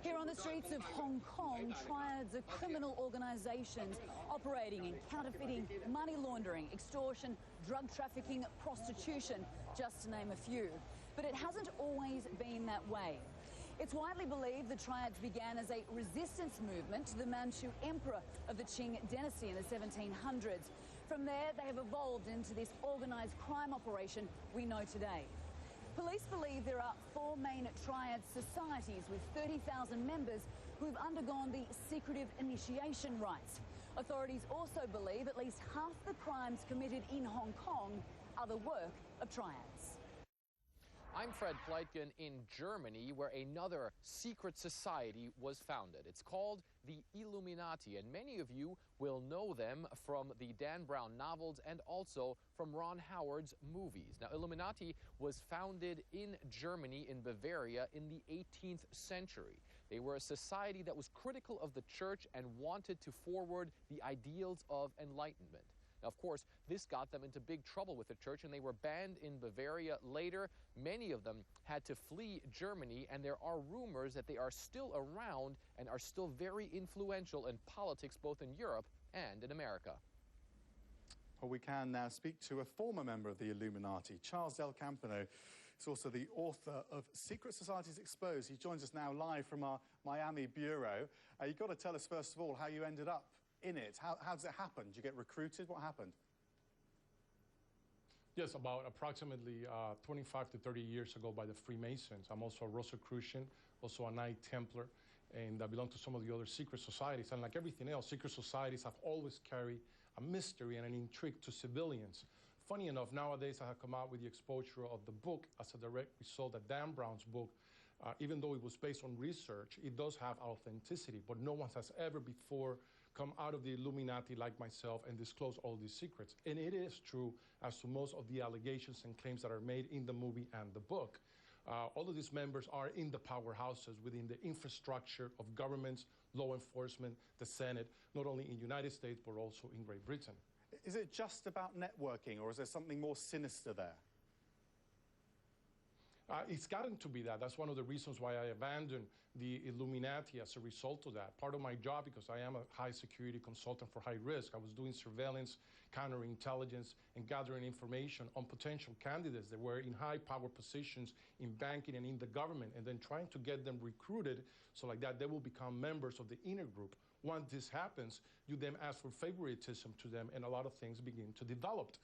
Here on the streets of Hong Kong, triads are criminal organisations operating in counterfeiting, money laundering, extortion, drug trafficking, prostitution, just to name a few. But it hasn't always been that way. It's widely believed the triads began as a resistance movement to the Manchu emperor of the Qing dynasty in the 1700s. From there, they have evolved into this organised crime operation we know today. Police believe there are 4 main triad societies with 30,000 members who have undergone the secretive initiation rites. Authorities also believe at least half the crimes committed in Hong Kong are the work of triads. I'm Fred Pleitgen in Germany, where another secret society was founded. It's called the Illuminati, and many of you will know them from the Dan Brown novels and also from Ron Howard's movies. Now, Illuminati was founded in Germany, in Bavaria, in the 18th century. They were a society that was critical of the church and wanted to forward the ideals of enlightenment. Now, of course, this got them into big trouble with the church, and they were banned in Bavaria later. Many of them had to flee Germany, and there are rumors that they are still around and are still very influential in politics, both in Europe and in America. Well, we can now speak to a former member of the Illuminati, Charles Del Campo. He's also the author of Secret Societies Exposed. He joins us now live from our Miami bureau. You've got to tell us, first of all, how you ended up in it. How does it happen? Did you get recruited? What happened? Yes, about approximately 25 to 30 years ago by the Freemasons. I'm also a Rosicrucian, also a Knight Templar, and I belong to some of the other secret societies. And like everything else, secret societies have always carried a mystery and an intrigue to civilians. Funny enough, nowadays I have come out with the exposure of the book as a direct result of Dan Brown's book. Even though it was based on research, it does have authenticity, but no one has ever before come out of the Illuminati like myself and disclose all these secrets. And it is true as to most of the allegations and claims that are made in the movie and the book. All of these members are in the powerhouses within the infrastructure of governments, law enforcement, the Senate, not only in the United States, but also in Great Britain. Is it just about networking, or is there something more sinister there? It's gotten to be that. That's one of the reasons why I abandoned the Illuminati as a result of that. Part of my job, because I am a high security consultant for high risk, I was doing surveillance, counterintelligence, and gathering information on potential candidates that were in high power positions in banking and in the government, and then trying to get them recruited so like that they will become members of the inner group. Once this happens, you then ask for favoritism to them, and a lot of things begin to develop.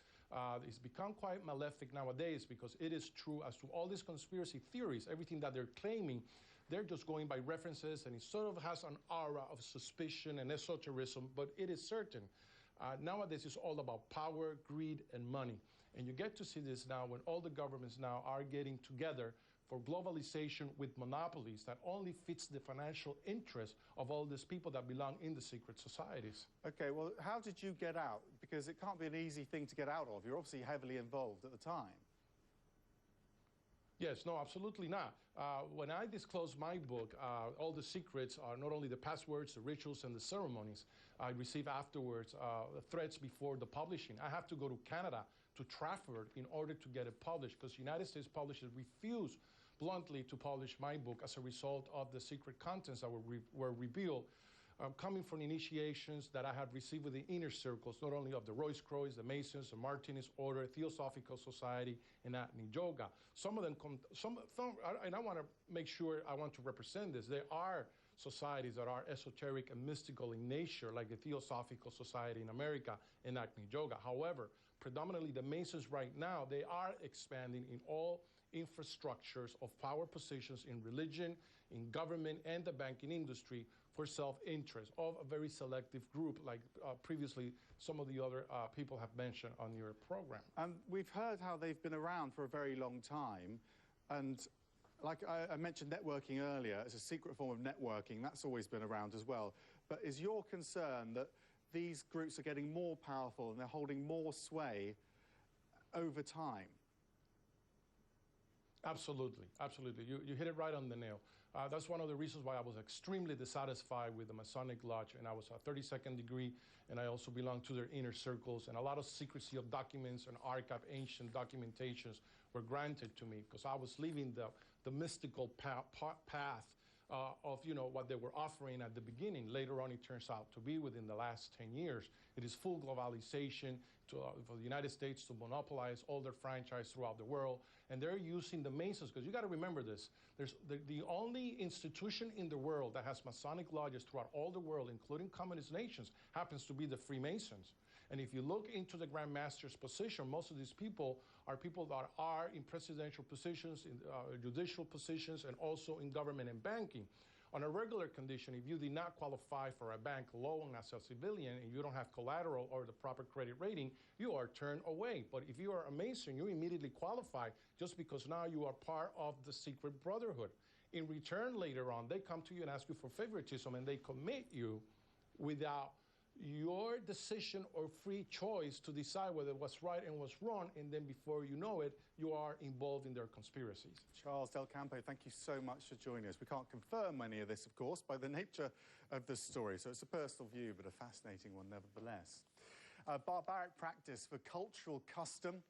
It's become quite malefic nowadays because it is true as to all these conspiracy theories, everything that they're claiming, they're just going by references, and it sort of has an aura of suspicion and esotericism, but it is certain. Nowadays, it's all about power, greed, and money. And you get to see this now when all the governments now are getting together for globalization with monopolies that only fits the financial interest of all these people that belong in the secret societies. Okay, well, how did you get out? Because it can't be an easy thing to get out of. You're obviously heavily involved at the time. Yes, no, absolutely not. When I disclosed my book, all the secrets are not only the passwords, the rituals, and the ceremonies. I receive afterwards threats before the publishing. I have to go to Canada, to Trafford, in order to get it published, because United States publishers refuse bluntly to publish my book as a result of the secret contents that were revealed. Coming from initiations that I had received with the inner circles, not only of the Royce-Croys, the Masons, the Martinist Order, Theosophical Society, and Agni Yoga. Some of them and I want to make sure I want to represent this. There are societies that are esoteric and mystical in nature, like the Theosophical Society in America and Agni Yoga. However, predominantly the Masons right now, they are expanding in all infrastructures of power positions in religion, in government, and the banking industry for self-interest of a very selective group, like previously some of the other people have mentioned on your program. And we've heard how they've been around for a very long time, and like I mentioned networking earlier, it's a secret form of networking. That's always been around as well. But is your concern that these groups are getting more powerful and they're holding more sway over time? Absolutely, absolutely. You hit it right on the nail. That's one of the reasons why I was extremely dissatisfied with the Masonic Lodge, and I was a 32nd degree, and I also belong to their inner circles, and a lot of secrecy of documents and archive ancient documentations were granted to me because I was leaving the mystical path of what they were offering at the beginning. Later on, it turns out to be within the last 10 years. It is full globalization for the United States to monopolize all their franchise throughout the world. And they're using the Masons, because you got to remember this. There's the only institution in the world that has Masonic lodges throughout all the world, including communist nations, happens to be the Freemasons. And if you look into the Grand Master's position, most of these people are people that are in presidential positions, in judicial positions, and also in government and banking. On a regular condition, if you did not qualify for a bank loan as a civilian and you don't have collateral or the proper credit rating, you are turned away. But if you are a Mason, you immediately qualify just because now you are part of the secret brotherhood. In return, later on, they come to you and ask you for favoritism, and they commit you without your decision or free choice to decide whether what's right and what's wrong, and then before you know it, you are involved in their conspiracies. Charles Del Campo, thank you so much for joining us. We can't confirm any of this, of course, by the nature of the story, so it's a personal view, but a fascinating one nevertheless. Barbaric practice for cultural custom.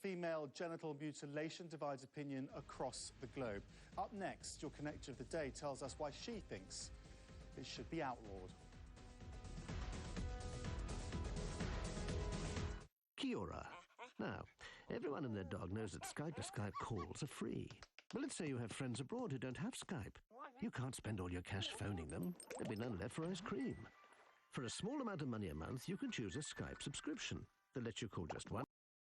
Female genital mutilation divides opinion across the globe. Up next, your connector of the day tells us why she thinks it should be outlawed. Kia ora. Now, everyone and their dog knows that Skype-to-Skype calls are free. But let's say you have friends abroad who don't have Skype. You can't spend all your cash phoning them. There'll be none left for ice cream. For a small amount of money a month, you can choose a Skype subscription that lets you call just one